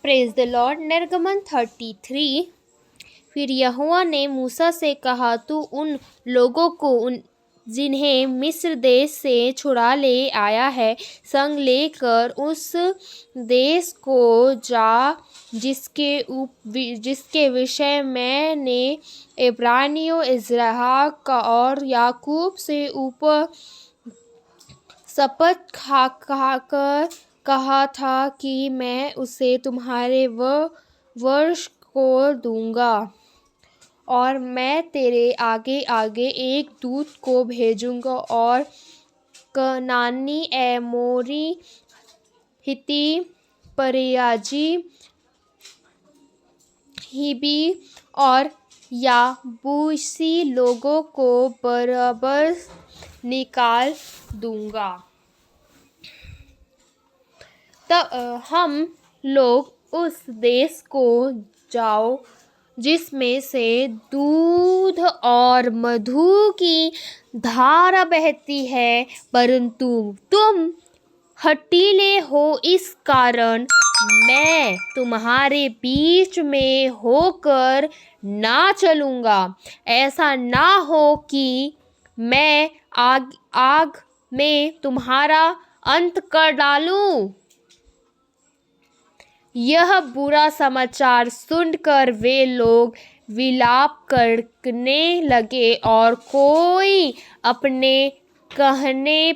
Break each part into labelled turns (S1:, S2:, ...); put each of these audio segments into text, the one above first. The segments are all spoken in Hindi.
S1: Praise the Lord. निर्गमन 33। फिर यहोवा ने मूसा से कहा, तू उन लोगों को जिन्हें मिस्र देश से छुड़ा ले आया है संग लेकर उस देश को जा जिसके विषय मैंने इब्रानियों, इसहाक और याकूब से ऊपर शपथ खाकर कहा था कि मैं उसे तुम्हारे वश को दूंगा। और मैं तेरे आगे आगे एक दूत को भेजूंगा और कनानी, एमोरी, हित्ती, परियाजी, हिब्बी और याबूसी लोगों को बराबर निकाल दूंगा। तब हम लोग उस देश को जाओ जिसमें से दूध और मधु की धारा बहती है, परंतु तुम हठीले हो, इस कारण मैं तुम्हारे बीच में होकर ना चलूँगा। ऐसा ना हो कि मैं आग में तुम्हारा अंत कर डालूं। यह बुरा समाचार सुनकर वे लोग विलाप करने लगे और कोई अपने गहने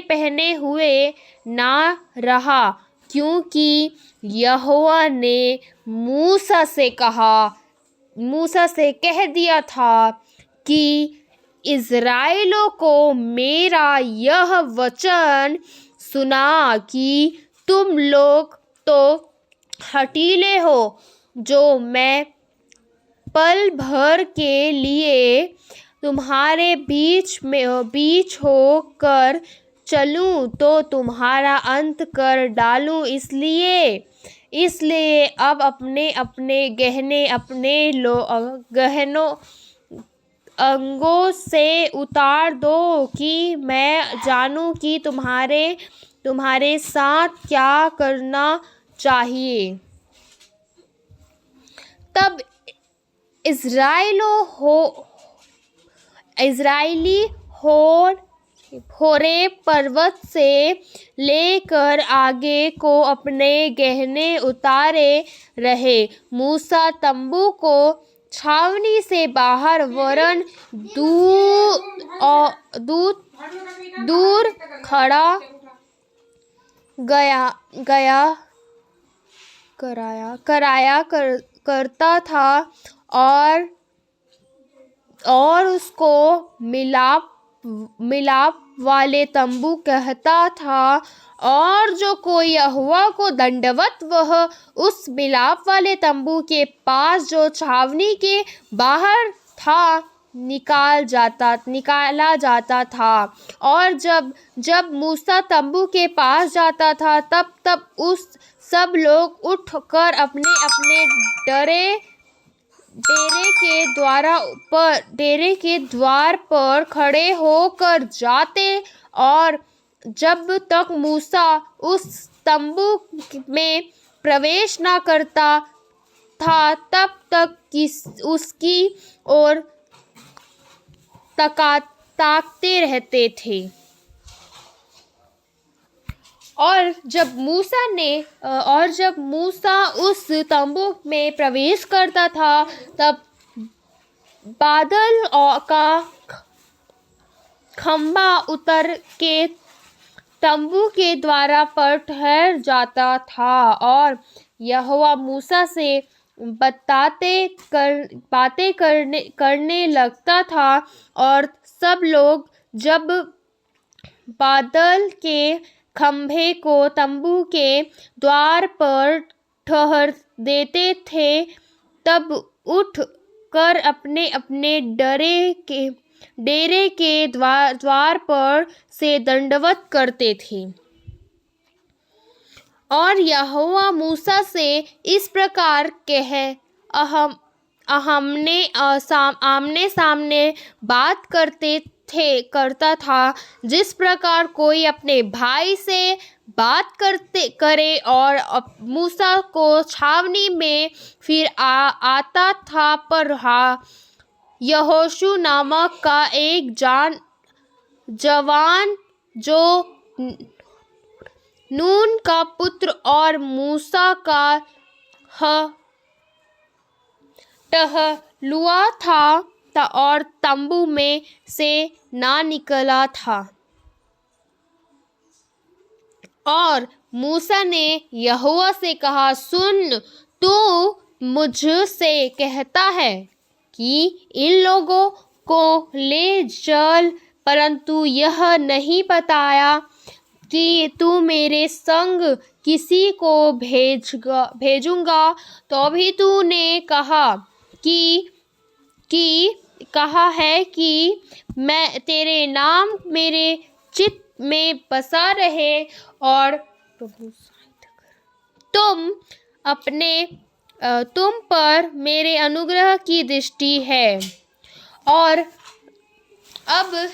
S1: पहने हुए ना रहा, क्योंकि यहोवा ने मूसा से कह दिया था कि इज़राइलों को मेरा यह वचन सुना कि तुम लोग तो हठीले हो, जो मैं पल भर के लिए तुम्हारे बीच होकर चलूं तो तुम्हारा अंत कर डालूं। इसलिए अब अपने अपने गहने अपने गहनों अंगों से उतार दो कि मैं जानूं कि तुम्हारे साथ क्या करना चाहिए। तब इज़राइली होरेब पर्वत से लेकर आगे को अपने गहने उतारे रहे। मूसा तंबू को छावनी से बाहर वरन दूर खड़ा कराया करता था और उसको मिलाप वाले तंबू कहता था। और जो कोई यहोवा को दंडवत वह उस मिलाप वाले तंबू के पास जो छावनी के बाहर था निकाला जाता था। और जब मूसा तंबू के पास जाता था तब उस सब लोग उठकर अपने अपने डेरे के द्वार पर खड़े होकर जाते। और जब तक मूसा उस तंबू में प्रवेश ना करता था तब तक उसकी ओर ताकते रहते थे। और जब मूसा उस तंबू में प्रवेश करता था तब बादल का खंभा उतर के तंबू के द्वार पर ठहर जाता था और यहोवा मूसा से बातें करने लगता था। और सब लोग जब बादल के खंभे को तंबू के द्वार पर ठहर देते थे तब उठ कर अपने अपने डेरे के द्वार पर से दंडवत करते थे। और यहोवा मूसा से इस प्रकार कहे, आमने सामने बात करते करता था, जिस प्रकार कोई अपने भाई से बात करे और मूसा को छावनी में फिर आता था। पर यहोशू नामक का एक जवान जो नून का पुत्र और मूसा का टहलुआ था और तंबू में से ना निकला था। और मूसा ने यहोवा से कहा, सुन, तू मुझसे कहता है कि इन लोगों को ले चल, परंतु यह नहीं बताया कि तू मेरे संग किसी को भेजूंगा। तो भी तूने कहा है कि मैं तेरे नाम मेरे चित्त में बसा रहे और तुम पर मेरे अनुग्रह की दृष्टि है। और अब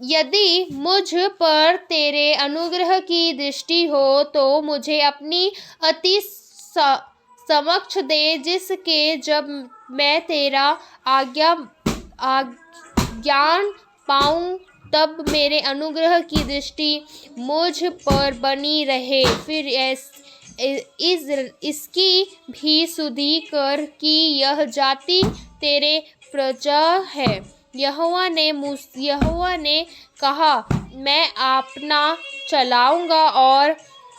S1: यदि मुझ पर तेरे अनुग्रह की दृष्टि हो तो मुझे अपनी अति समक्ष दे, जिसके जब मैं तेरा ज्ञान पाऊं तब मेरे अनुग्रह की दृष्टि मुझ पर बनी रहे। फिर इसकी भी सुधि कर कि यह जाति तेरे प्रजा है। यहोवा ने कहा, मैं अपना चलाऊंगा और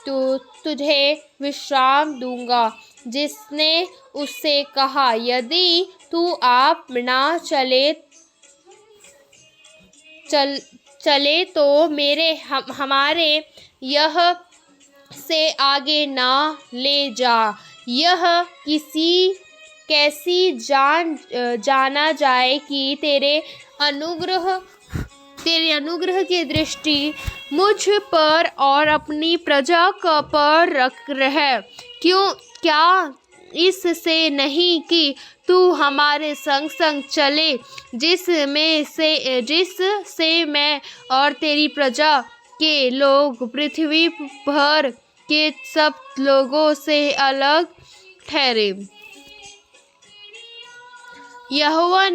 S1: तुझे विश्राम दूंगा। जिसने उससे कहा, यदि तू आप ना चले तो हमारे यह से आगे ना ले जा। यह कैसी जाना जाए कि तेरे अनुग्रह की दृष्टि मुझ पर और अपनी प्रजा पर रहे। क्या इससे नहीं कि तू हमारे संग संग चले, जिससे मैं और तेरी प्रजा के लोग पृथ्वी भर के सब लोगों से अलग ठहरे। यहोवा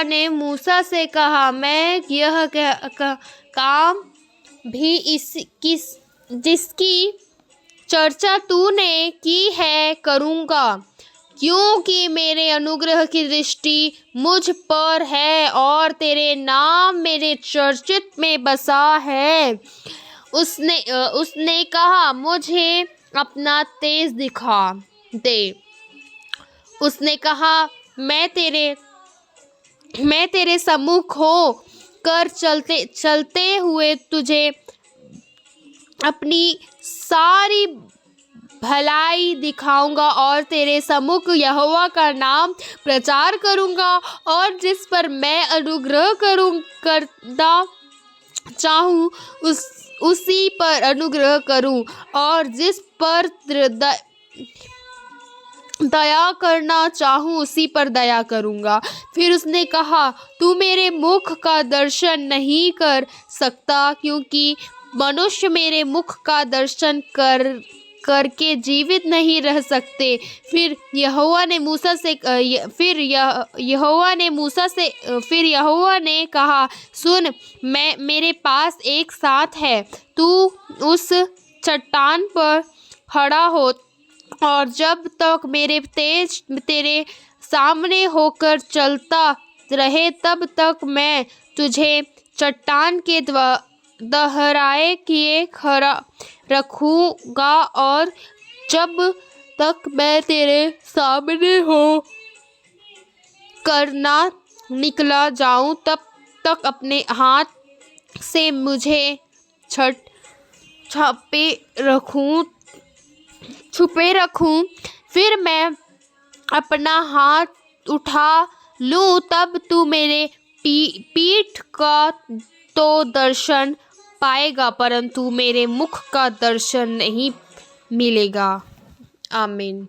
S1: ने मूसा से कहा, मैं यह काम भी जिसकी चर्चा तूने की है करूँगा, क्योंकि मेरे अनुग्रह की दृष्टि मुझ पर है और तेरे नाम मेरे चर्चित में बसा है। उसने कहा, मुझे अपना तेज दिखा दे। उसने कहा, मैं तेरे सम्मुख हो कर चलते हुए तुझे अपनी सारी भलाई दिखाऊंगा और तेरे सम्मुख यहोवा का नाम प्रचार करूंगा। और जिस पर मैं अनुग्रह करना चाहूँ उसी पर अनुग्रह करूं, और जिस पर दया करना चाहूँ उसी पर दया करूँगा। फिर उसने कहा, तू मेरे मुख का दर्शन नहीं कर सकता, क्योंकि मनुष्य मेरे मुख का दर्शन करके जीवित नहीं रह सकते। फिर यहोवा ने कहा, सुन, मेरे पास एक साथ है। तू उस चट्टान पर खड़ा हो और जब तक मेरे तेज तेरे सामने होकर चलता रहे तब तक मैं तुझे चट्टान के दोहराए किए खड़ा रखूँगा, और जब तक मैं तेरे सामने हो कर ना निकला जाऊँ तब तक अपने हाथ से मुझे छुपे रखूँ। फिर मैं अपना हाथ उठा लूँ तब तू मेरे पीठ का तो दर्शन पाएगा, परंतु मेरे मुख का दर्शन नहीं मिलेगा। आमीन।